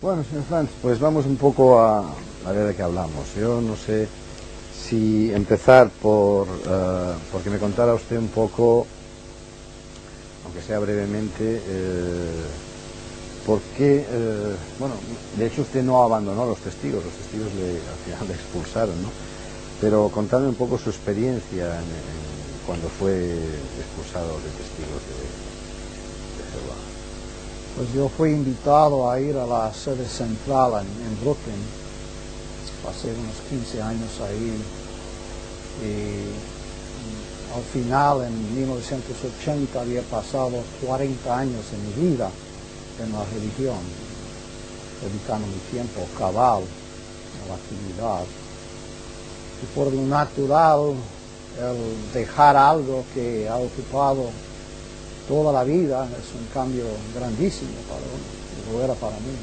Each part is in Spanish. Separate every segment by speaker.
Speaker 1: Bueno, señor Franz, pues vamos un poco a ver de qué hablamos. Yo no sé si empezar porque me contara usted un poco, aunque sea brevemente, por qué, bueno, de hecho usted no abandonó a los testigos al final le expulsaron, ¿no? Pero contadme un poco su experiencia cuando fue expulsado de testigos de Jehová.
Speaker 2: Pues yo fui invitado a ir a la sede central en Brooklyn. Pasé unos 15 años ahí y al final, en 1980, había pasado 40 años de mi vida en la religión, dedicando mi tiempo cabal a la actividad. Y por lo natural, el dejar algo que ha ocupado toda la vida es un cambio grandísimo para uno, lo era para mí.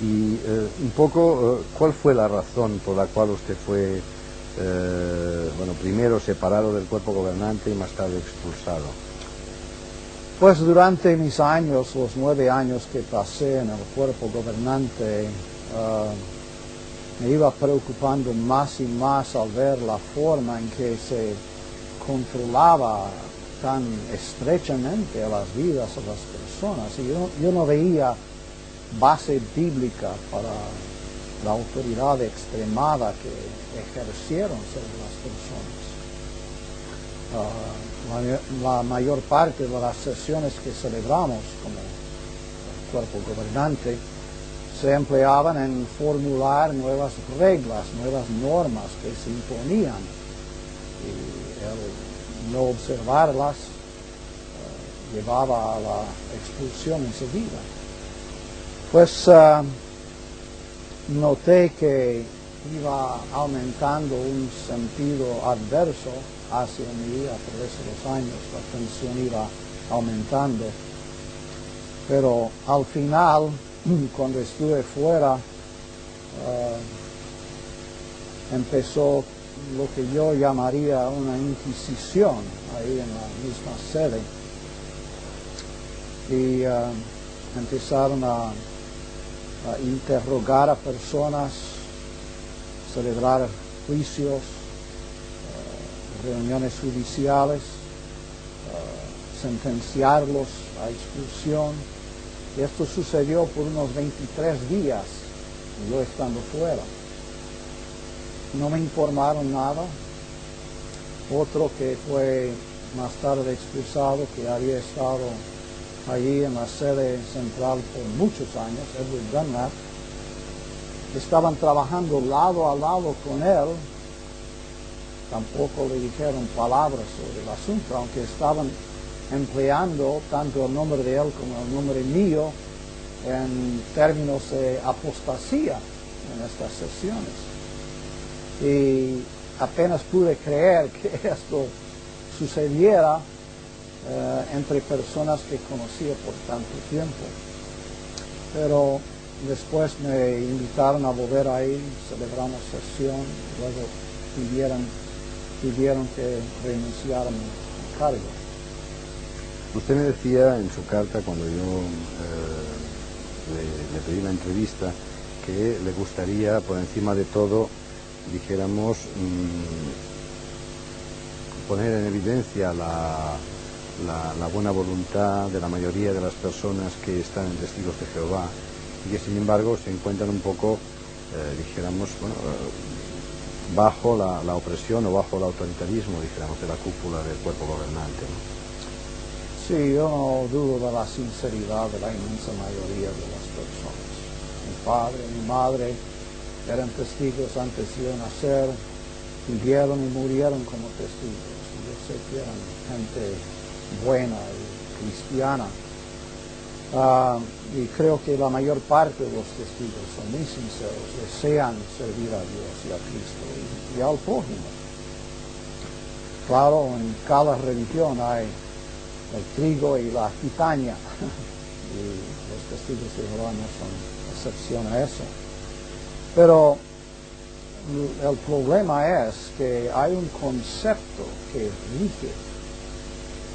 Speaker 1: Y un poco, ¿cuál fue la razón por la cual usted fue, bueno, primero separado del cuerpo gobernante y más tarde expulsado?
Speaker 2: Pues durante mis años, los 9 años que pasé en el cuerpo gobernante, me iba preocupando más y más al ver la forma en que se controlaba tan estrechamente a las vidas de las personas. Y yo no veía base bíblica para la autoridad extremada que ejercieron sobre las personas. La mayor parte de las sesiones que celebramos como cuerpo gobernante se empleaban en formular nuevas reglas, nuevas normas que se imponían, y el no observarlas llevaba a la expulsión enseguida. Pues noté que iba aumentando un sentido adverso hacia mí a través de los años, la tensión iba aumentando, pero al final, cuando estuve fuera, empezó lo que yo llamaría una inquisición ahí en la misma sede, y empezaron a interrogar a personas, celebrar juicios, reuniones judiciales, sentenciarlos a expulsión. Y esto sucedió por unos 23 días, yo estando fuera. No me informaron nada. Otro que fue más tarde expulsado, que había estado allí en la sede central por muchos años, Edward Dunlap, estaban trabajando lado a lado con él. Tampoco le dijeron palabras sobre el asunto, aunque estaban empleando tanto el nombre de él como el nombre mío en términos de apostasía en estas sesiones. Y apenas pude creer que esto sucediera entre personas que conocía por tanto tiempo. Pero después me invitaron a volver ahí, celebramos sesión, luego pidieron que renunciara a mi cargo.
Speaker 1: Usted me decía en su carta, cuando yo le pedí la entrevista, que le gustaría, por encima de todo, dijéramos, poner en evidencia la buena voluntad de la mayoría de las personas que están en Testigos de Jehová y que sin embargo se encuentran un poco, dijéramos, bueno, bajo la opresión o bajo el autoritarismo, dijéramos, de la cúpula del cuerpo gobernante, ¿no?
Speaker 2: Sí, yo no dudo de la sinceridad de la inmensa mayoría de las personas. Mi padre, mi madre eran testigos antes de yo nacer, vivieron y murieron como testigos. Yo sé que eran gente buena y cristiana. Y creo que la mayor parte de los testigos son muy sinceros, desean servir a Dios y a Cristo y al prójimo. Claro, en cada religión hay el trigo y la cizaña, y los testigos de Jehová no son excepción a eso. Pero el problema es que hay un concepto que rige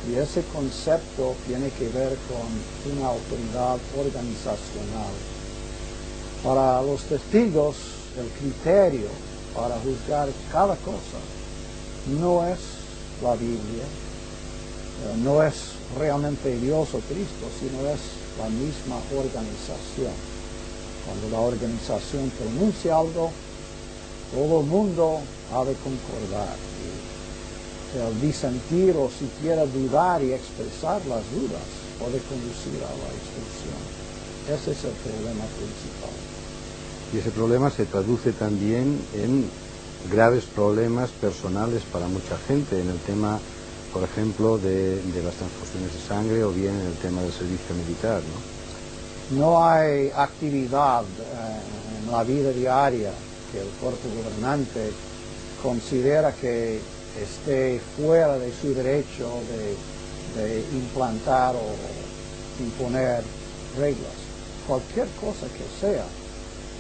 Speaker 2: Y ese concepto tiene que ver con una autoridad organizacional. Para los testigos, el criterio para juzgar cada cosa no es la Biblia, no es realmente Dios o Cristo, sino es la misma organización. Cuando la organización pronuncia algo, todo el mundo ha de concordar. Y el disentir o siquiera dudar y expresar las dudas puede conducir a la expulsión. Ese es el problema principal.
Speaker 1: Y ese problema se traduce también en graves problemas personales para mucha gente, en el tema, por ejemplo, de las transfusiones de sangre o bien en el tema del servicio militar, ¿no?
Speaker 2: No hay actividad en la vida diaria que el cuerpo gobernante considera que esté fuera de su derecho de implantar o imponer reglas. Cualquier cosa que sea.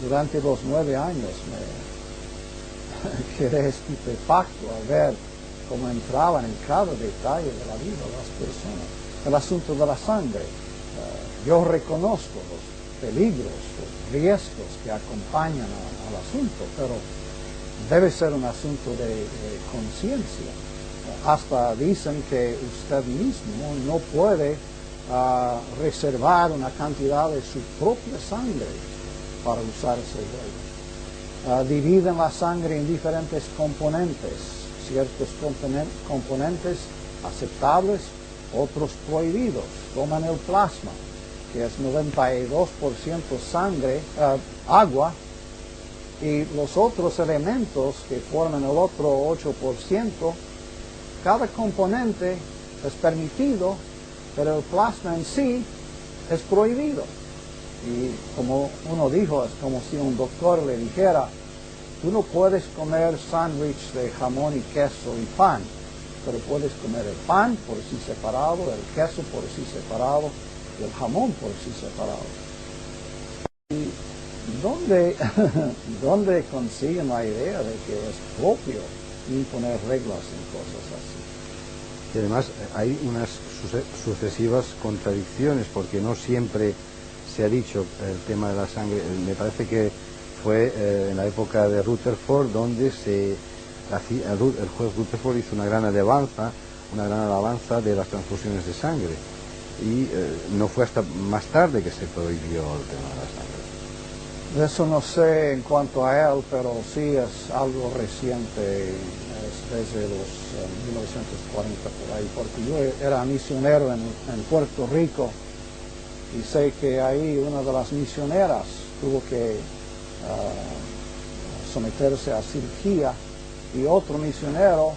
Speaker 2: Durante los 9 años me quedé estupefacto al ver cómo entraban en cada detalle de la vida de las personas. El asunto de la sangre. Yo reconozco los peligros, los riesgos que acompañan al asunto, pero debe ser un asunto de conciencia. Hasta dicen que usted mismo no puede reservar una cantidad de su propia sangre para usarse luego. Dividen la sangre en diferentes componentes, ciertos componentes aceptables, otros prohibidos. Toman el plasma, que es 92% sangre, agua, y los otros elementos que forman el otro 8%, cada componente es permitido, pero el plasma en sí es prohibido. Y como uno dijo, es como si un doctor le dijera, tú no puedes comer sándwich de jamón y queso y pan, pero puedes comer el pan por sí separado, el queso por sí separado y el jamón por sí separado. ¿Y dónde consiguen la idea de que es propio imponer reglas en cosas así?
Speaker 1: Y además hay unas sucesivas contradicciones, porque no siempre se ha dicho el tema de la sangre. Me parece que fue en la época de Rutherford donde el juez Rutherford hizo una gran alabanza de las transfusiones de sangre, y no fue hasta más tarde que se prohibió el tema de la sangre.
Speaker 2: Eso no sé en cuanto a él, pero sí es algo reciente, es desde los 1940 por ahí, porque yo era misionero en Puerto Rico y sé que ahí una de las misioneras tuvo que someterse a cirugía y otro misionero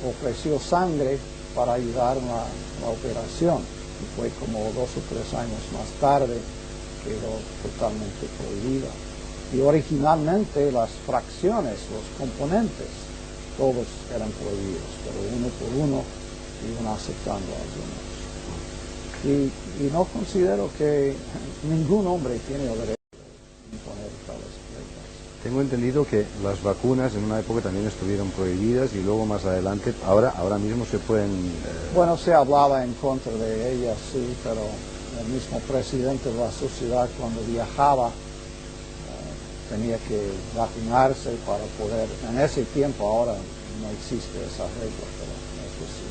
Speaker 2: ofreció sangre para ayudar en la operación, y fue como 2 o 3 años más tarde quedó totalmente prohibida. Y originalmente las fracciones, los componentes, todos eran prohibidos, pero uno por uno iban aceptando algunos. Y no considero que ningún hombre tiene el derecho de imponer tales reglas.
Speaker 1: Tengo entendido que las vacunas en una época también estuvieron prohibidas y luego más adelante, ahora mismo se pueden...
Speaker 2: Bueno, se hablaba en contra de ellas, sí, pero el mismo presidente de la sociedad cuando viajaba tenía que vacunarse para poder... En ese tiempo ahora no existe esa regla, pero eso sí.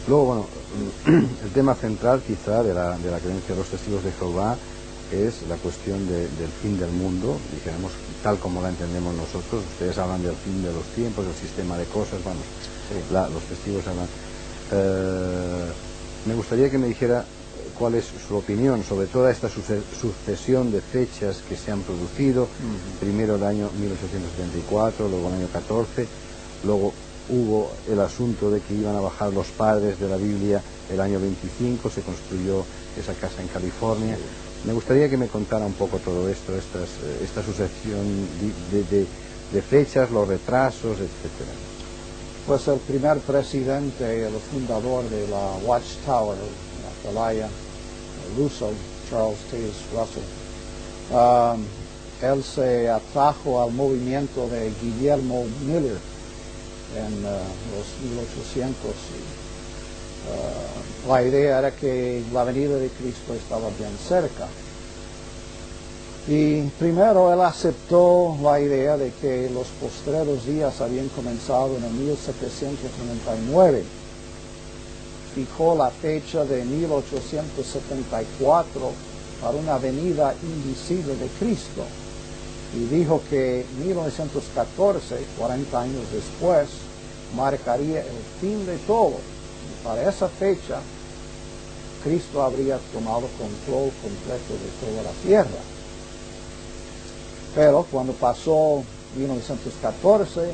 Speaker 1: Luego, bueno, el tema central quizá de la creencia de los testigos de Jehová es la cuestión del fin del mundo, dijéramos, tal como la entendemos nosotros. Ustedes hablan del fin de los tiempos, del sistema de cosas, vamos, los testigos hablan. Me gustaría que me dijera cuál es su opinión sobre toda esta sucesión de fechas que se han producido, primero el año 1874, luego el año 14, luego hubo el asunto de que iban a bajar los padres de la Biblia el año 25, se construyó esa casa en California. Me gustaría que me contara un poco todo esto, esta sucesión de fechas, los retrasos, etcétera.
Speaker 2: Pues el primer presidente, el fundador de la Watchtower, la atalaya, Russell, Charles Taze Russell, él se atrajo al movimiento de Guillermo Miller, en los 1800. La idea era que la venida de Cristo estaba bien cerca. Y primero él aceptó la idea de que los postreros días habían comenzado en el 1799. Fijó la fecha de 1874 para una venida invisible de Cristo. Y dijo que 1914, 40 años después, marcaría el fin de todo. Y para esa fecha, Cristo habría tomado control completo de toda la tierra. Pero cuando pasó 1914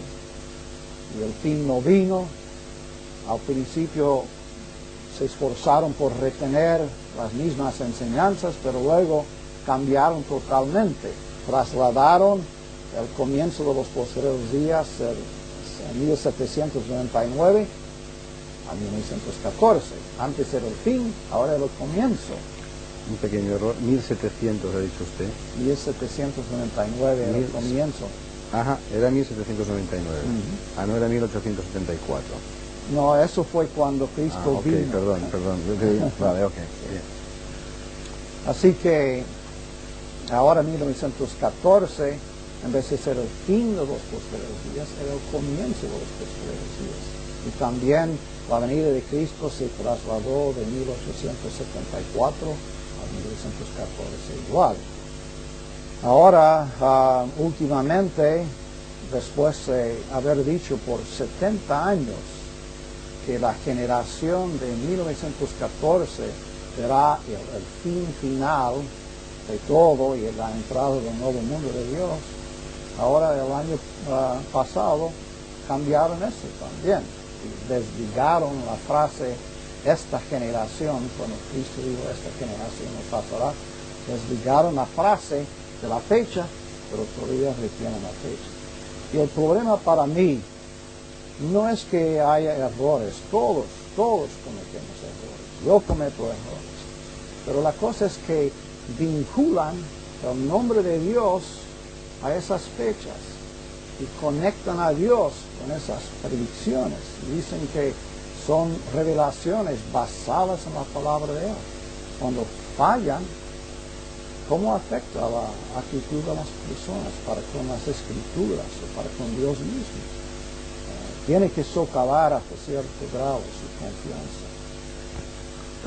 Speaker 2: y el fin no vino, al principio se esforzaron por retener las mismas enseñanzas, pero luego cambiaron totalmente. Trasladaron el comienzo de los posteriores días en 1799 a 1914. Antes era el fin, ahora era el comienzo.
Speaker 1: Un pequeño error, 1700 ha dicho usted.
Speaker 2: 1799 era el comienzo.
Speaker 1: Ajá, era 1799. No era 1874.
Speaker 2: No, eso fue cuando Cristo vino.
Speaker 1: Perdón. Vale, ok. Bien.
Speaker 2: Así que ahora 1914, en vez de ser el fin de los posteriores días, era el comienzo de los posteriores días. Y también la venida de Cristo se trasladó de 1874 a 1914 igual. Ahora, últimamente, después de haber dicho por 70 años que la generación de 1914 será el fin final de todo y la entrada del nuevo mundo de Dios, ahora el año pasado cambiaron eso también. Y desligaron la frase esta generación, cuando Cristo dijo esta generación no pasará, desligaron la frase de la fecha, pero todavía retienen la fecha. Y el problema para mí no es que haya errores, todos cometemos errores, yo cometo errores, pero la cosa es que vinculan el nombre de Dios a esas fechas y conectan a Dios con esas predicciones y dicen que son revelaciones basadas en la palabra de Él. Cuando fallan, ¿cómo afecta la actitud de las personas para con las escrituras o para con Dios mismo? Tiene que socavar hasta cierto grado su confianza.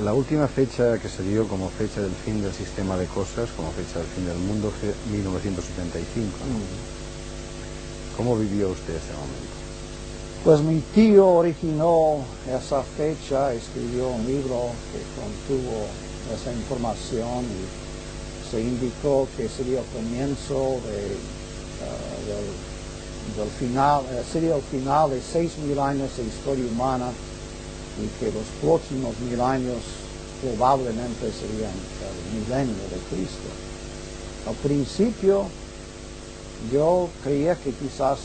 Speaker 1: La última fecha que se dio como fecha del fin del sistema de cosas, como fecha del fin del mundo, fue 1975. ¿Cómo vivió usted ese momento?
Speaker 2: Pues mi tío originó esa fecha, escribió un libro que contuvo esa información y se indicó que sería el comienzo del final, sería el final de 6.000 años de historia humana y que los próximos 1.000 años probablemente serían el milenio de Cristo. Al principio yo creía que quizás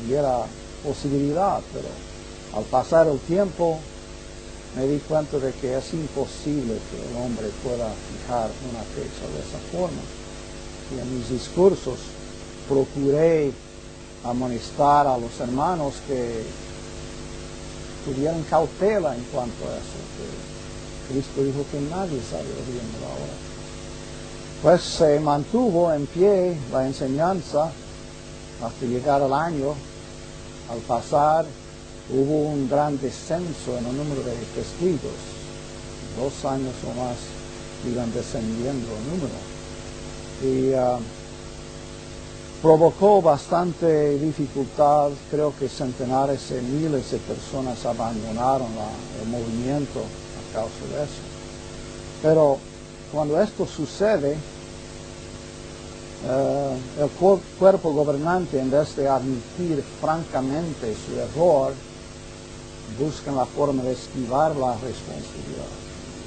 Speaker 2: hubiera posibilidad, pero al pasar el tiempo me di cuenta de que es imposible que el hombre pueda fijar una fecha de esa forma. Y en mis discursos procuré amonestar a los hermanos que tuvieran cautela en cuanto a eso, que Cristo dijo que nadie sabe el día ni la hora. Pues se mantuvo en pie la enseñanza hasta llegar al año. Al pasar hubo un gran descenso en el número de testigos. 2 años o más iban descendiendo el número. Y provocó bastante dificultad. Creo que centenares de miles de personas abandonaron el movimiento a causa de eso. Pero cuando esto sucede, el cuerpo gobernante, en vez de admitir francamente su error, buscan la forma de esquivar la responsabilidad.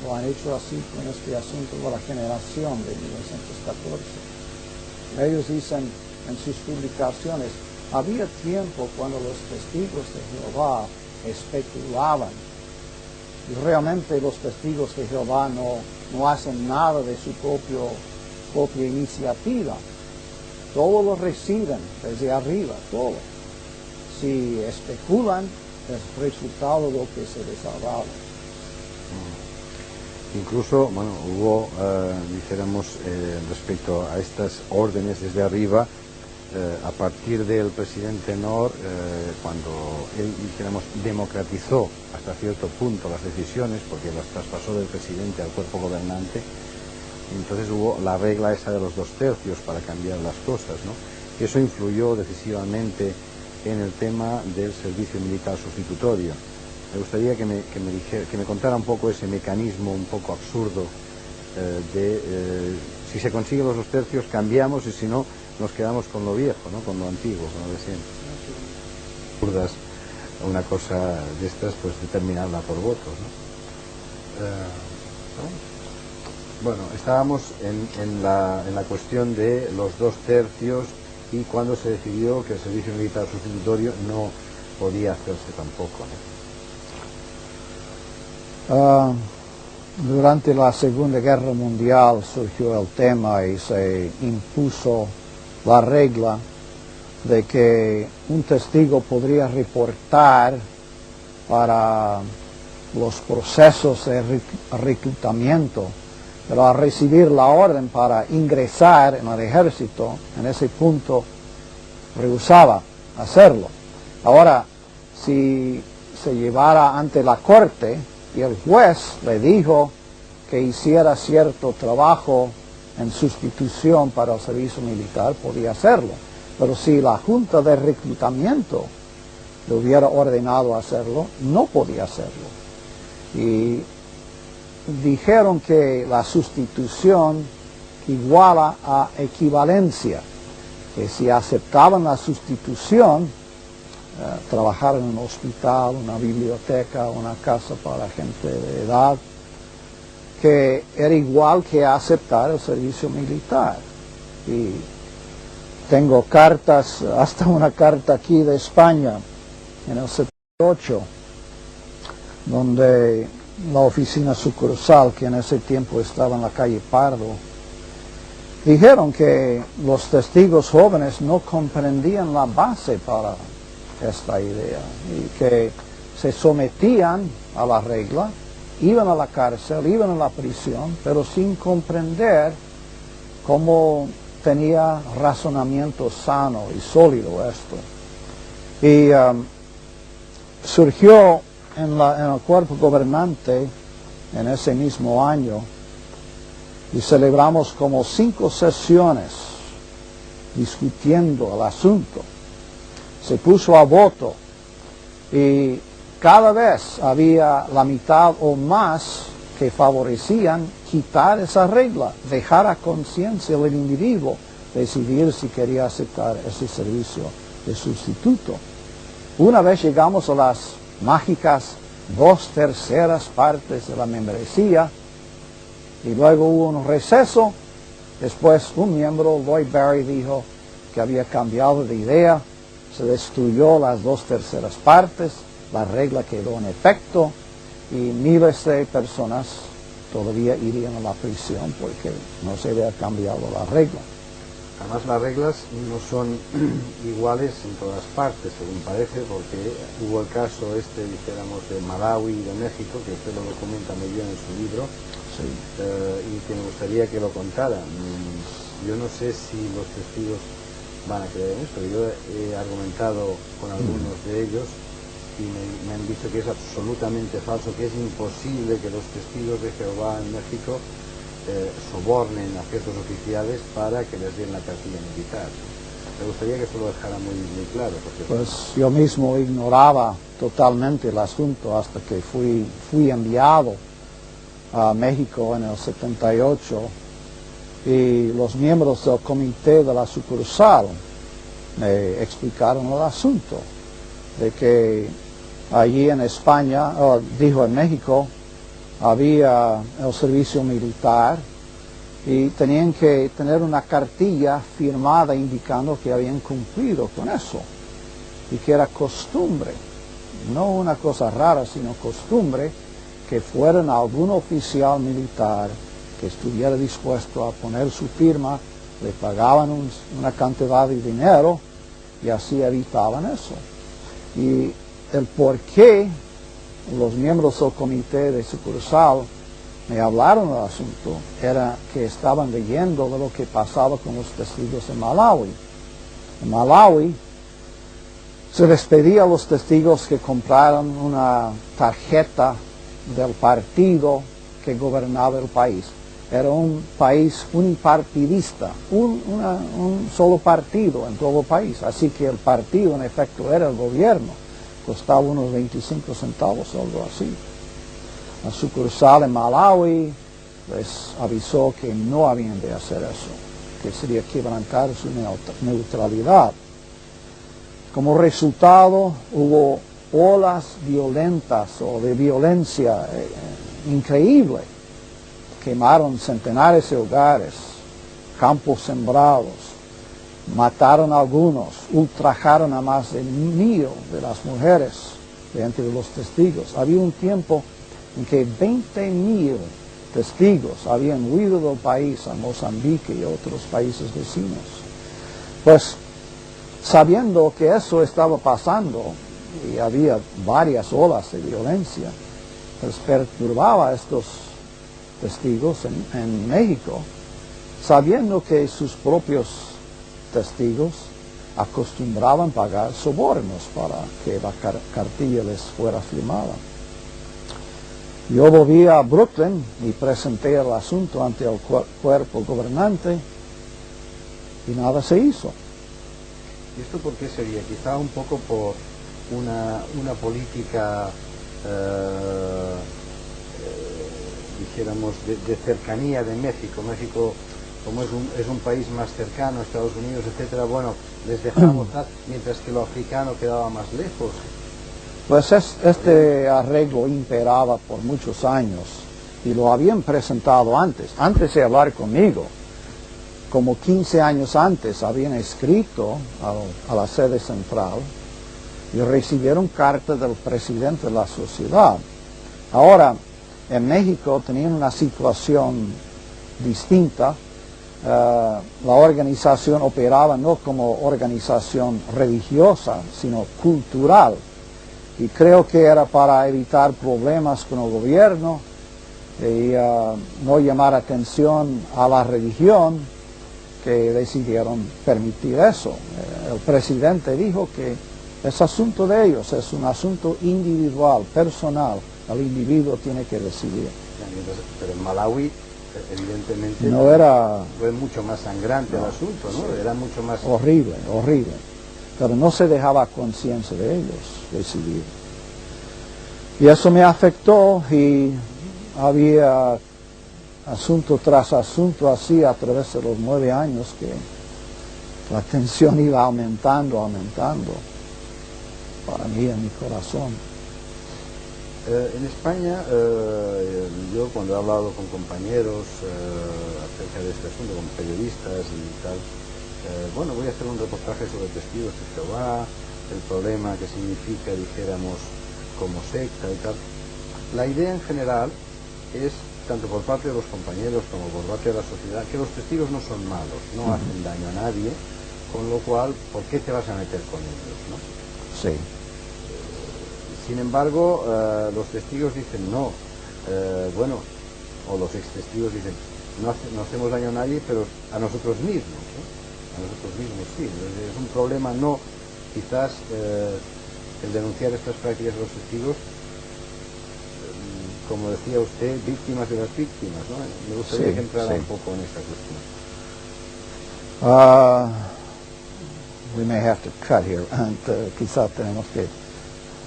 Speaker 2: Lo han hecho así con este asunto de la generación de 1914. Ellos dicen en sus publicaciones, había tiempo cuando los testigos de Jehová especulaban. Y realmente los testigos de Jehová no hacen nada de su propia iniciativa. Todo lo reciben desde arriba, todo. si especulan, es resultado de lo que se les ha dado.
Speaker 1: Incluso, bueno, hubo, dijéramos, respecto a estas órdenes desde arriba, a partir del presidente Nor, cuando él, dijéramos, democratizó hasta cierto punto las decisiones, porque las traspasó del presidente al cuerpo gobernante, entonces hubo la regla esa de los 2/3 para cambiar las cosas, ¿no? Y eso influyó decisivamente en el tema del servicio militar sustitutorio. Me gustaría que me contara un poco ese mecanismo un poco absurdo si se consiguen los 2/3 cambiamos y si no nos quedamos con lo viejo, ¿no? Con lo antiguo, con lo de siempre. Absurdas, una cosa de estas, pues determinarla por votos, ¿no? Bueno, estábamos en la cuestión de los 2/3 y cuando se decidió que el servicio militar sustitutorio no podía hacerse tampoco, ¿no?
Speaker 2: Durante la Segunda Guerra Mundial surgió el tema y se impuso la regla de que un testigo podría reportar para los procesos de reclutamiento, pero al recibir la orden para ingresar en el ejército, en ese punto rehusaba hacerlo. Ahora, si se llevara ante la corte y el juez le dijo que hiciera cierto trabajo en sustitución para el servicio militar, podía hacerlo. Pero si la Junta de Reclutamiento le hubiera ordenado hacerlo, no podía hacerlo. Y dijeron que la sustitución iguala a equivalencia, que si aceptaban la sustitución, trabajar en un hospital, una biblioteca, una casa para gente de edad, que era igual que aceptar el servicio militar. Y tengo cartas, hasta una carta aquí de España, en el 78, donde la oficina sucursal, que en ese tiempo estaba en la calle Pardo, dijeron que los testigos jóvenes no comprendían la base para esta idea y que se sometían a la regla, iban a la cárcel, iban a la prisión, pero sin comprender cómo tenía razonamiento sano y sólido esto. Y surgió en el cuerpo gobernante en ese mismo año y celebramos como 5 sesiones discutiendo el asunto. Se puso a voto y cada vez había la mitad o más que favorecían quitar esa regla, dejar a conciencia del individuo decidir si quería aceptar ese servicio de sustituto. Una vez llegamos a las mágicas 2/3 partes de la membresía y luego hubo un receso. Después un miembro, Lloyd Barry, dijo que había cambiado de idea, se destruyó las 2/3 partes, la regla quedó en efecto y miles de personas todavía irían a la prisión porque no se había cambiado la regla.
Speaker 1: Además las reglas no son iguales en todas partes, según parece, porque hubo el caso dijéramos, de Malawi y de México, que usted lo documenta muy bien en su libro,
Speaker 2: Sí.
Speaker 1: Y que me gustaría que lo contara. Yo no sé si los testigos van a creer en esto. Yo he argumentado con algunos de ellos y me han dicho que es absolutamente falso, que es imposible que los testigos de Jehová en México sobornen a ciertos oficiales para que les den la cartilla militar. Me gustaría que esto lo dejara muy claro. Porque
Speaker 2: pues yo mismo ignoraba totalmente el asunto hasta que fui enviado a México en el 78 y los miembros del comité de la sucursal me explicaron el asunto de que allí en España, en México, había el servicio militar y tenían que tener una cartilla firmada indicando que habían cumplido con eso y que era costumbre, no una cosa rara, sino costumbre, que fueran algún oficial militar que estuviera dispuesto a poner su firma, le pagaban una cantidad de dinero y así evitaban eso. Y el por qué los miembros del comité de sucursal me hablaron del asunto era que estaban leyendo de lo que pasaba con los testigos en Malawi. En Malawi se les pedía a los testigos que compraran una tarjeta del partido que gobernaba el país. Era un país unipartidista, un solo partido en todo el país, así que el partido en efecto era el gobierno, costaba unos 25 centavos o algo así. La sucursal en Malawi les avisó que no habían de hacer eso, que sería quebrantar su neutralidad. Como resultado hubo olas violentas o de violencia increíble. Quemaron centenares de hogares, campos sembrados, mataron a algunos, ultrajaron a más de 1,000 de las mujeres de entre los testigos. Había un tiempo en que 20,000 testigos habían huido del país a Mozambique y otros países vecinos. Pues sabiendo que eso estaba pasando y había varias olas de violencia, les perturbaba a estos testigos en México, sabiendo que sus propios testigos acostumbraban pagar sobornos para que la cartilla les fuera firmada. Yo volví a Brooklyn y presenté el asunto ante el cuerpo gobernante y nada se hizo.
Speaker 1: ¿Y esto por qué sería? Quizá un poco por una política, dijéramos, de cercanía de México. México, como es un país más cercano a Estados Unidos, etcétera, bueno, les dejamos dar, mientras que lo africano quedaba más lejos.
Speaker 2: Pues este arreglo imperaba por muchos años y lo habían presentado antes de hablar conmigo. Como 15 años antes habían escrito a la sede central y recibieron carta del presidente de la sociedad. Ahora, en México tenían una situación distinta. La organización operaba no como organización religiosa, sino cultural. Y creo que era para evitar problemas con el gobierno y no llamar atención a la religión, que decidieron permitir eso. El presidente dijo que es asunto de ellos, es un asunto individual, personal. El individuo tiene que decidir.
Speaker 1: Pero en Malawi, evidentemente,
Speaker 2: no era,
Speaker 1: fue mucho más sangrante el asunto, ¿no? Sí. Era mucho más...
Speaker 2: Horrible. Pero no se dejaba conciencia de ellos decidir. Y eso me afectó y había asunto tras asunto así a través de los 9 años que la tensión iba aumentando para mí en mi corazón.
Speaker 1: En España, yo cuando he hablado con compañeros acerca de este asunto, con periodistas y tal, bueno, voy a hacer un reportaje sobre testigos de Jehová, el problema que significa, dijéramos, como secta y tal. La idea en general es, tanto por parte de los compañeros como por parte de la sociedad, que los testigos no son malos, no hacen daño a nadie, con lo cual, ¿por qué te vas a meter con ellos, no?
Speaker 2: Sí.
Speaker 1: Sin embargo, los testigos dicen no, bueno, o los ex testigos dicen, no hacemos daño a nadie, pero a nosotros mismos, ¿no? A nosotros mismos sí. Es un problema no, quizás, el denunciar estas prácticas de los testigos, como decía usted, víctimas de las víctimas, ¿no? Me gustaría que entrara un poco en esta cuestión.
Speaker 2: We may have to cut here, quizás tenemos que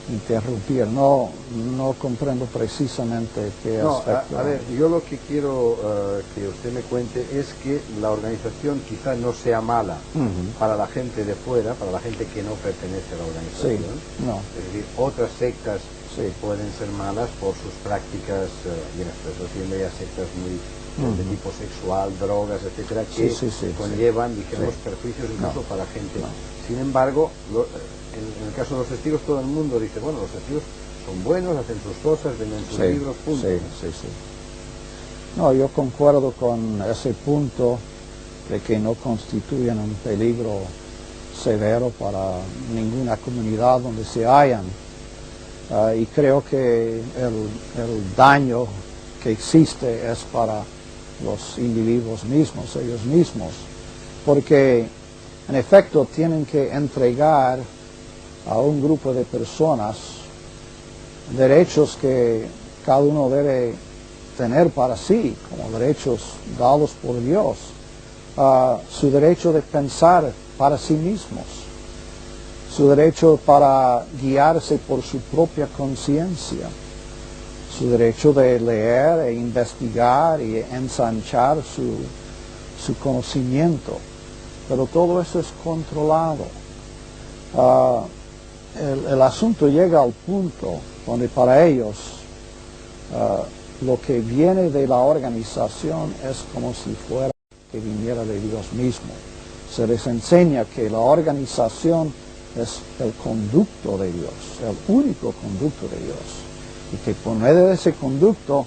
Speaker 2: interrumpir. No comprendo precisamente qué aspecto.
Speaker 1: A ver, yo lo que quiero que usted me cuente es que la organización quizás no sea mala para la gente de fuera, para la gente que no pertenece a la organización.
Speaker 2: Sí, no.
Speaker 1: Es decir, otras sectas pueden ser malas por sus prácticas, y en estoy haciendo ya sectas muy de tipo sexual, drogas, etcétera, que conllevan, dijéramos, perjuicios incluso para gente. Sin embargo, en el caso de los testigos, todo el mundo dice, bueno, los testigos son buenos, hacen sus cosas, venden sus libros, punto.
Speaker 2: No, yo concuerdo con ese punto de que no constituyen un peligro severo para ninguna comunidad donde se hallan. Y creo que el daño que existe es para los individuos mismos, ellos mismos, porque en efecto tienen que entregar a un grupo de personas derechos que cada uno debe tener para sí, como derechos dados por Dios, su derecho de pensar para sí mismos, su derecho para guiarse por su propia conciencia, su derecho de leer e investigar y ensanchar su conocimiento, pero todo eso es controlado. El asunto llega al punto donde para ellos lo que viene de la organización es como si fuera que viniera de Dios mismo. Se les enseña que la organización es el conducto de Dios, el único conducto de Dios, y que por medio de ese conducto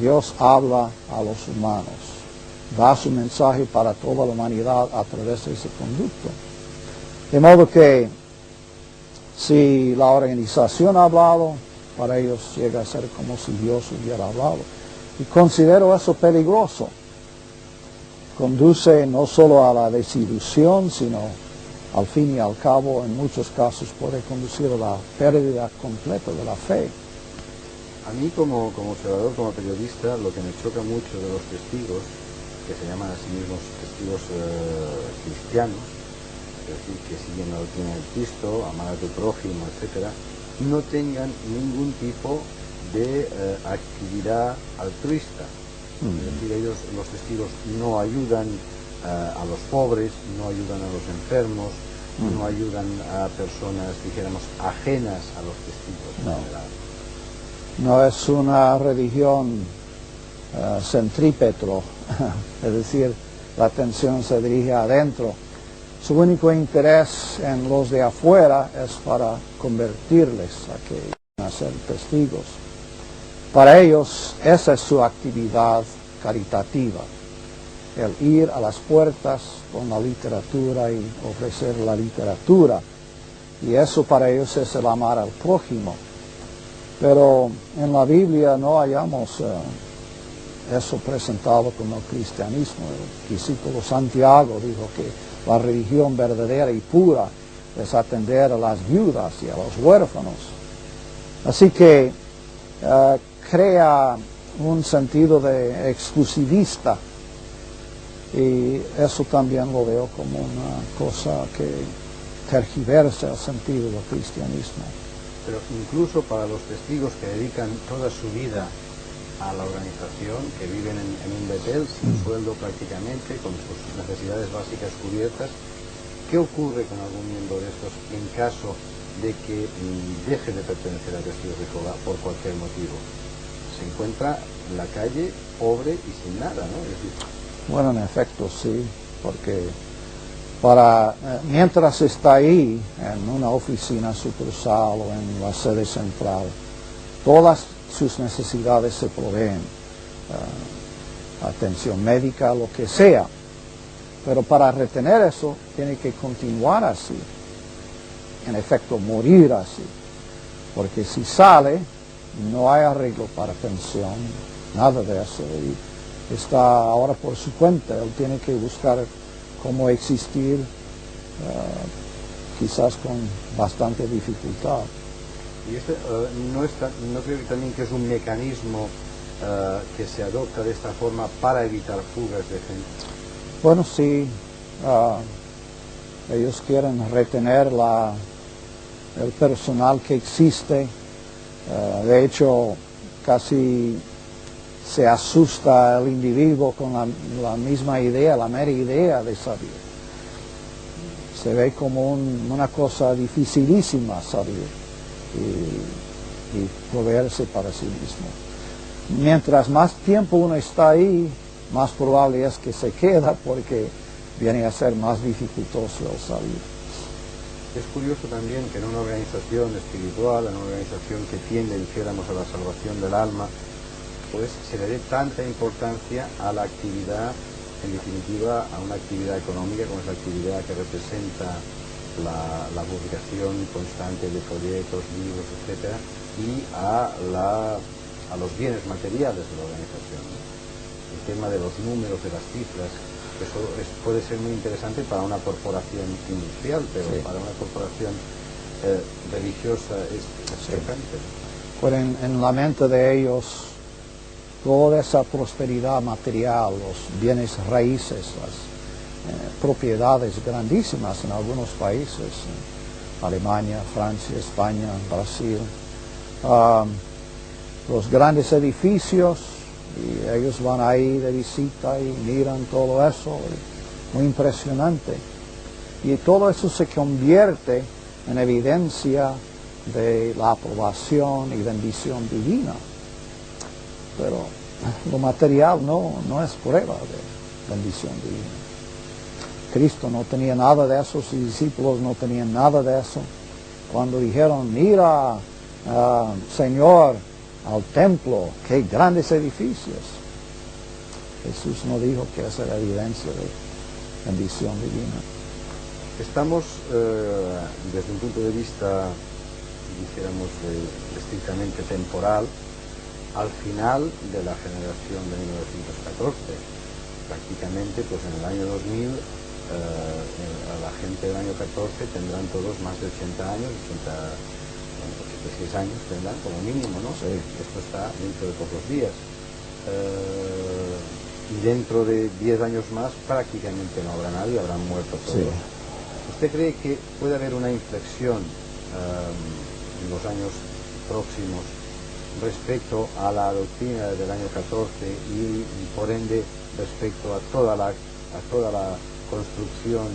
Speaker 2: Dios habla a los humanos, da su mensaje para toda la humanidad a través de ese conducto. De modo que si la organización ha hablado, para ellos llega a ser como si Dios hubiera hablado. Y considero eso peligroso. Conduce no solo a la desilusión, sino al fin y al cabo, en muchos casos, puede conducir a la pérdida completa de la fe.
Speaker 1: A mí como observador, como periodista, lo que me choca mucho de los testigos, que se llaman a sí mismos testigos cristianos, es decir, que siguen la doctrina del Cristo, amar a tu prójimo, etcétera, no tengan ningún tipo de actividad altruista. Es decir, ellos, los testigos, no ayudan a los pobres, no ayudan a los enfermos, no ayudan a personas, dijéramos, ajenas a los testigos en general.
Speaker 2: No es una religión centrípeto, es decir, la atención se dirige adentro. Su único interés en los de afuera es para convertirles a que vayan a ser testigos. Para ellos esa es su actividad caritativa, el ir a las puertas con la literatura y ofrecer la literatura. Y eso para ellos es el amar al prójimo. Pero en la Biblia no hallamos eso presentado como cristianismo. El discípulo Santiago dijo que la religión verdadera y pura es atender a las viudas y a los huérfanos. Así que crea un sentido de exclusivista, y eso también lo veo como una cosa que tergiversa el sentido del cristianismo.
Speaker 1: Pero incluso para los testigos que dedican toda su vida a la organización, que viven en un Betel sin sueldo prácticamente, con sus necesidades básicas cubiertas, ¿qué ocurre con algún miembro de estos en caso de que deje de pertenecer a Testigos de Jehová por cualquier motivo? Se encuentra en la calle pobre y sin nada, ¿no? Es decir,
Speaker 2: bueno, en efecto sí, porque mientras está ahí en una oficina sucursal o en la sede central, todas sus necesidades se proveen, atención médica, lo que sea, pero para retener eso tiene que continuar así, en efecto morir así, porque si sale no hay arreglo para pensión, nada de eso, y está ahora por su cuenta. Él tiene que buscar cómo existir, quizás con bastante dificultad.
Speaker 1: Y no creo que también que es un mecanismo que se adopta de esta forma para evitar fugas de gente.
Speaker 2: Bueno, sí, ellos quieren retener el personal que existe. De hecho, casi se asusta el individuo con la misma idea, la mera idea de salir. Se ve como una cosa dificilísima salir y proveerse para sí mismo. Mientras más tiempo uno está ahí, más probable es que se queda, porque viene a ser más dificultoso el salir.
Speaker 1: Es curioso también que en una organización espiritual, en una organización que tiende, dijéramos, a la salvación del alma, pues se le dé tanta importancia a la actividad, en definitiva, a una actividad económica como es la actividad que representa la publicación constante de folletos, libros, etcétera, y a los bienes materiales de la organización, ¿no? El tema de los números, de las cifras, eso puede ser muy interesante para una corporación industrial, pero sí, para una corporación religiosa es frecuente.
Speaker 2: Pues en la mente de ellos, toda esa prosperidad material, los bienes raíces, las propiedades grandísimas en algunos países, Alemania, Francia, España, Brasil, los grandes edificios, y ellos van ahí de visita y miran todo eso, muy impresionante. Y todo eso se convierte en evidencia de la aprobación y bendición divina. Pero lo material no es prueba de bendición divina. Cristo no tenía nada de eso, sus discípulos no tenían nada de eso. Cuando dijeron, mira, Señor, al templo, qué grandes edificios. Jesús no dijo que esa era evidencia de bendición divina.
Speaker 1: Estamos, desde un punto de vista, dijéramos, estrictamente temporal, al final de la generación de 1914. Prácticamente, pues en el año 2000, a la gente del año 14 tendrán todos más de 80 años, 86 años tendrán como mínimo, ¿no?
Speaker 2: Sí.
Speaker 1: Esto está dentro de pocos días. Y dentro de 10 años más prácticamente no habrá nadie, habrán muerto todos.
Speaker 2: Sí.
Speaker 1: ¿Usted cree que puede haber una inflexión en los años próximos respecto a la doctrina del año 14 y por ende respecto a toda la construcción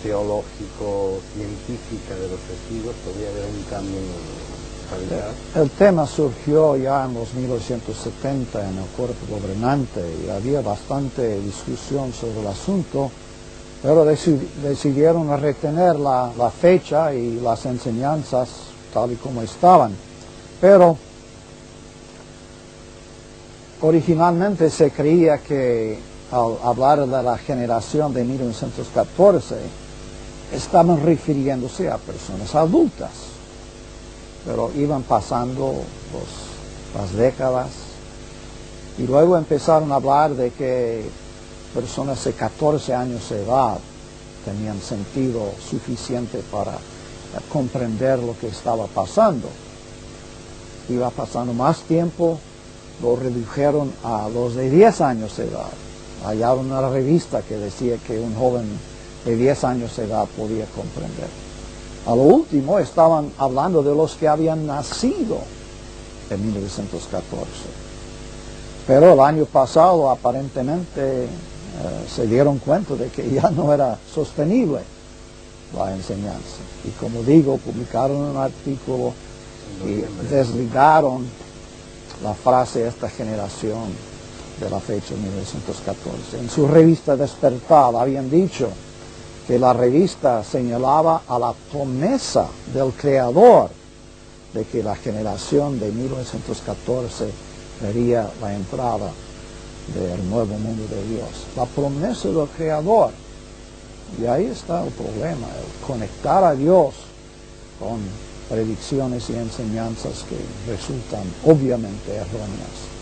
Speaker 1: teológico-científica de los testigos? ¿Podría haber un cambio radical?
Speaker 2: El tema surgió ya en los 1970 en el cuerpo gobernante y había bastante discusión sobre el asunto, pero decidieron retener la fecha y las enseñanzas tal y como estaban. Pero originalmente se creía que al hablar de la generación de 1914 estaban refiriéndose a personas adultas, pero iban pasando las décadas y luego empezaron a hablar de que personas de 14 años de edad tenían sentido suficiente para comprender lo que estaba pasando. Iba pasando más tiempo, lo redujeron a los de 10 años de edad. Hallaron una revista que decía que un joven de 10 años de edad podía comprender. A lo último estaban hablando de los que habían nacido en 1914. Pero el año pasado aparentemente se dieron cuenta de que ya no era sostenible la enseñanza. Y como digo, publicaron un artículo y desligaron la frase esta generación de la fecha 1914. En su revista Despertar habían dicho que la revista señalaba a la promesa del Creador de que la generación de 1914 vería la entrada del nuevo mundo de Dios. La promesa del Creador. Y ahí está el problema, el conectar a Dios con predicciones y enseñanzas que resultan obviamente erróneas.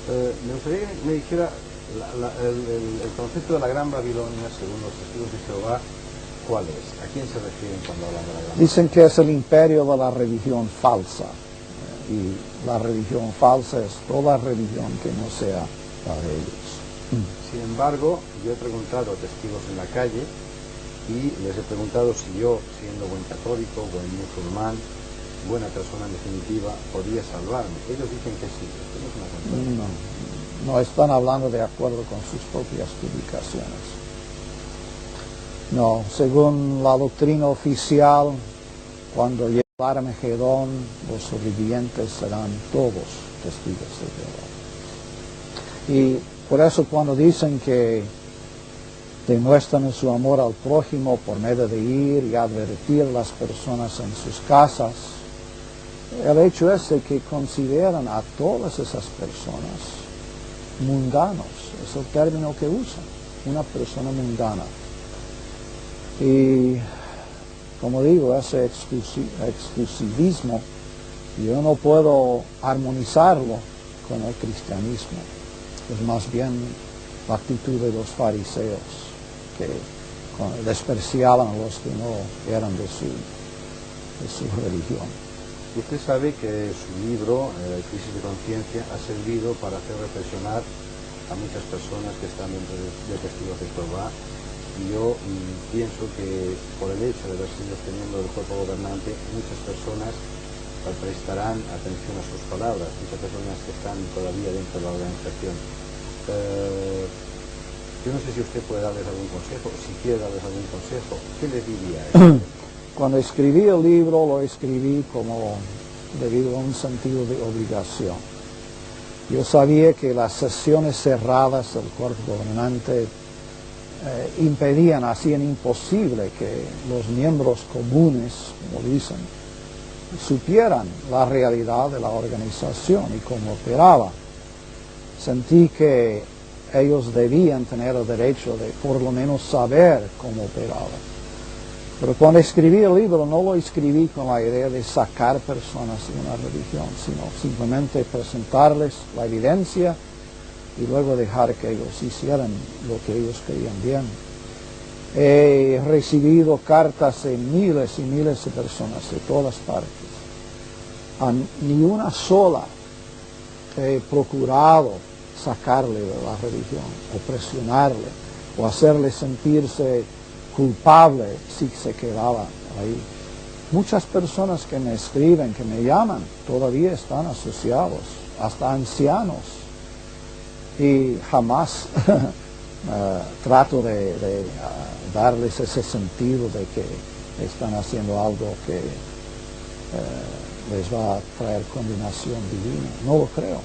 Speaker 1: Me gustaría que me dijera el concepto de la Gran Babilonia, según los testigos de Jehová, ¿cuál es? ¿A quién se refieren cuando hablan de la Gran Babilonia?
Speaker 2: Dicen que es el imperio de la religión falsa. Y la religión falsa es toda religión que no sea la de ellos.
Speaker 1: Sin embargo, yo he preguntado a testigos en la calle y les he preguntado si yo, siendo buen católico, buen musulmán, buena persona en definitiva, podía salvarme. Ellos dicen que sí. Esto no es una contradicción.
Speaker 2: No están hablando de acuerdo con sus propias publicaciones. No, según la doctrina oficial, cuando llegue el Armagedón, los sobrevivientes serán todos testigos de Jehová. Y por eso cuando dicen que demuestran su amor al prójimo por medio de ir y advertir a las personas en sus casas, el hecho es de que consideran a todas esas personas mundanos, es el término que usan, una persona mundana. Y como digo, ese exclusivismo, yo no puedo armonizarlo con el cristianismo. Es más bien la actitud de los fariseos, que despreciaban a los que no eran de su religión.
Speaker 1: Usted sabe que su libro, Crisis de Conciencia, ha servido para hacer reflexionar a muchas personas que están dentro de Testigos de Jehová. Y yo pienso que por el hecho de haber sido miembro del cuerpo gobernante, muchas personas prestarán atención a sus palabras, muchas personas que están todavía dentro de la organización. Yo no sé si usted puede darles algún consejo, si quiere darles algún consejo, ¿qué les diría a ellos?
Speaker 2: Cuando escribí el libro, lo escribí como debido a un sentido de obligación. Yo sabía que las sesiones cerradas del cuerpo gobernante impedían, hacían imposible que los miembros comunes, como dicen, supieran la realidad de la organización y cómo operaba. Sentí que ellos debían tener el derecho de por lo menos saber cómo operaba. Pero cuando escribí el libro no lo escribí con la idea de sacar personas de una religión, sino simplemente presentarles la evidencia y luego dejar que ellos hicieran lo que ellos creían bien. He recibido cartas de miles y miles de personas de todas partes. Ni una sola he procurado sacarle de la religión, o presionarle, o hacerle sentirse culpable si se quedaba ahí. Muchas personas que me escriben, que me llaman, todavía están asociados, hasta ancianos. Y jamás trato de darles ese sentido de que están haciendo algo que les va a traer condenación divina. No lo creo.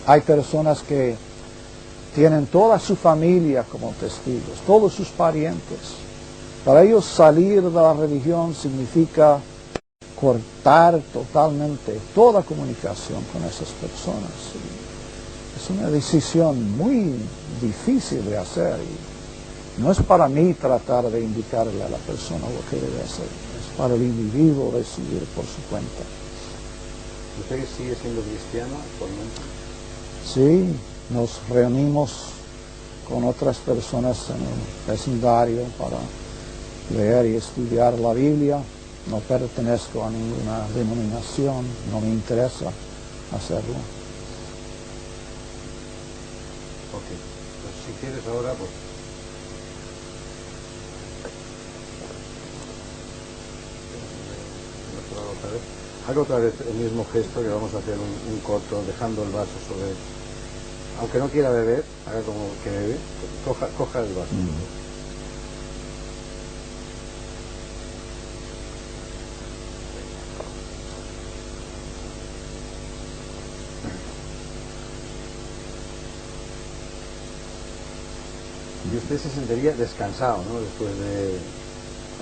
Speaker 2: Hay personas que tienen toda su familia como testigos, todos sus parientes. Para ellos salir de la religión significa cortar totalmente toda comunicación con esas personas. Es una decisión muy difícil de hacer y no es para mí tratar de indicarle a la persona lo que debe hacer, es para el individuo decidir por su cuenta.
Speaker 1: ¿Usted sigue siendo cristiano actualmente?
Speaker 2: Sí, nos reunimos con otras personas en el vecindario para leer y estudiar la Biblia. No pertenezco a ninguna denominación, no me interesa hacerlo.
Speaker 1: Ok, pues si quieres ahora, pues... Haga otra vez el mismo gesto que vamos a hacer un corto, dejando el vaso sobre... Aunque no quiera beber, haga como que bebe, coja el vaso. Y usted se sentiría descansado, ¿no? Después de,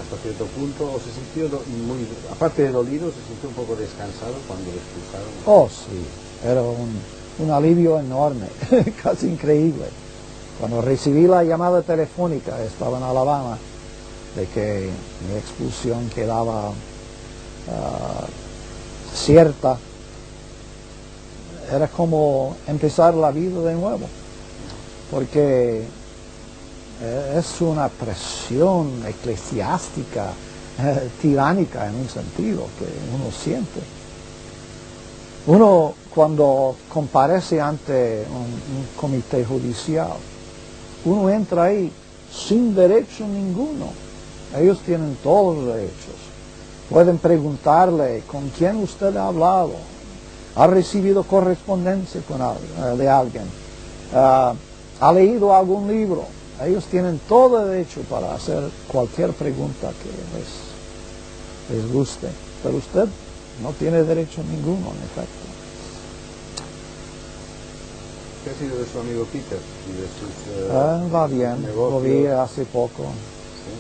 Speaker 1: hasta cierto punto, o se sintió muy, aparte de dolido, se sintió un poco descansado cuando le expulsaron.
Speaker 2: Oh, sí, era un alivio enorme, casi increíble. Cuando recibí la llamada telefónica, estaba en Alabama, de que mi expulsión quedaba cierta, era como empezar la vida de nuevo, porque es una presión eclesiástica, tiránica en un sentido que uno siente. Uno cuando comparece ante un comité judicial, uno entra ahí sin derecho ninguno. Ellos tienen todos los derechos. Pueden preguntarle con quién usted ha hablado, ha recibido correspondencia de alguien, ha leído algún libro. Ellos tienen todo el derecho para hacer cualquier pregunta que les guste, pero usted no tiene derecho ninguno, en efecto.
Speaker 1: ¿Qué ha sido de su amigo Peter y de sus
Speaker 2: va bien,
Speaker 1: negocios?
Speaker 2: lo vi hace poco.
Speaker 1: ¿Sí?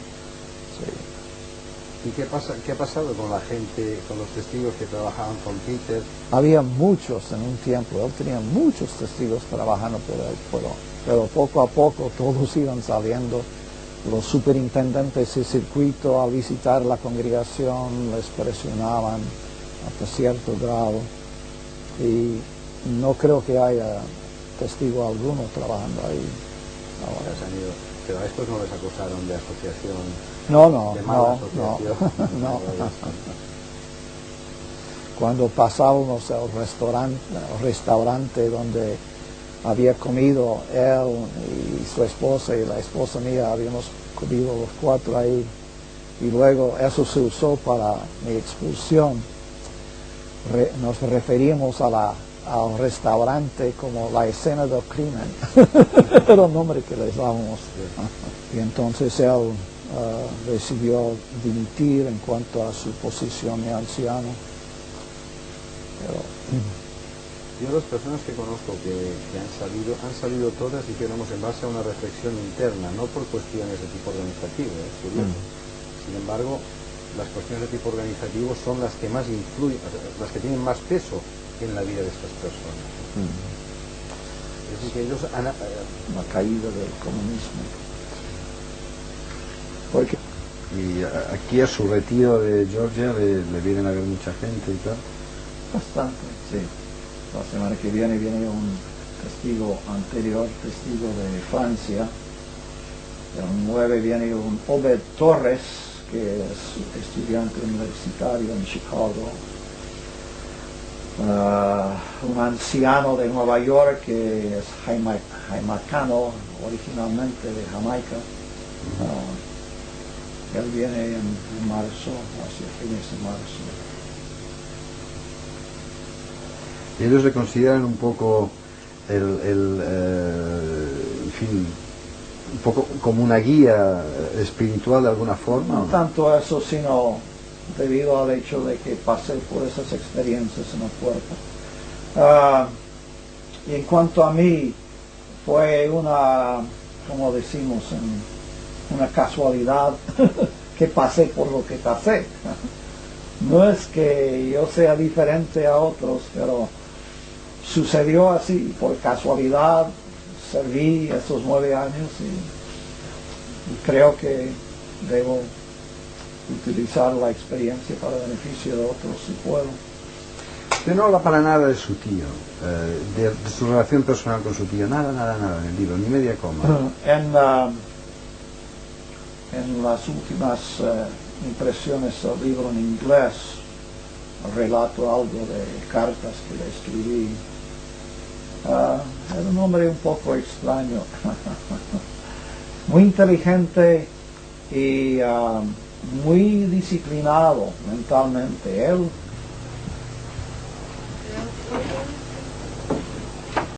Speaker 2: Sí.
Speaker 1: ¿Y qué ha pasado con la gente, con los testigos que trabajaban con Peter?
Speaker 2: Había muchos en un tiempo, él tenía muchos testigos trabajando por él, pero poco a poco todos iban saliendo los superintendentes de circuito al visitar la congregación les presionaban hasta cierto grado y no creo que haya testigo alguno trabajando ahí ahora.
Speaker 1: Pero a estos no les acusaron de asociación.
Speaker 2: No, no. Cuando pasábamos al restaurante donde había comido él y su esposa y la esposa mía, habíamos comido los cuatro ahí, y luego eso se usó para mi expulsión. Nos referimos al restaurante como la escena del crimen, era el nombre que les dábamos. Y entonces él decidió dimitir en cuanto a su posición de anciano. Pero,
Speaker 1: yo las personas que conozco que han salido todas, dijéramos, en base a una reflexión interna, no por cuestiones de tipo organizativo, es curioso. Sin embargo, las cuestiones de tipo organizativo son las que más influyen, las que tienen más peso en la vida de estas personas. Es decir, que ellos han...
Speaker 2: la caída del comunismo. Porque
Speaker 1: y aquí a su retiro de Georgia le vienen a ver mucha gente y tal.
Speaker 2: Bastante, sí. La semana que viene un testigo anterior, testigo de Francia. El 9 viene un Obed Torres, que es estudiante universitario en Chicago. Un anciano de Nueva York que es jamaicano, originalmente de Jamaica. Él viene en marzo, hacia fines de marzo.
Speaker 1: Ellos le consideran un poco en fin, un poco como una guía espiritual de alguna forma.
Speaker 2: No tanto eso, sino debido al hecho de que pasé por esas experiencias en el cuerpo. Y en cuanto a mí, fue una, como decimos, una casualidad que pasé por lo que pasé. No es que yo sea diferente a otros, pero sucedió así, por casualidad. Serví esos 9 años y creo que debo utilizar la experiencia para beneficio de otros si puedo.
Speaker 1: Usted no habla para nada de su tío, de su relación personal con su tío, nada en el libro, ni media coma.
Speaker 2: En las últimas impresiones del libro en inglés relato algo de cartas que le escribí. Era un hombre un poco extraño, muy inteligente y muy disciplinado mentalmente. Él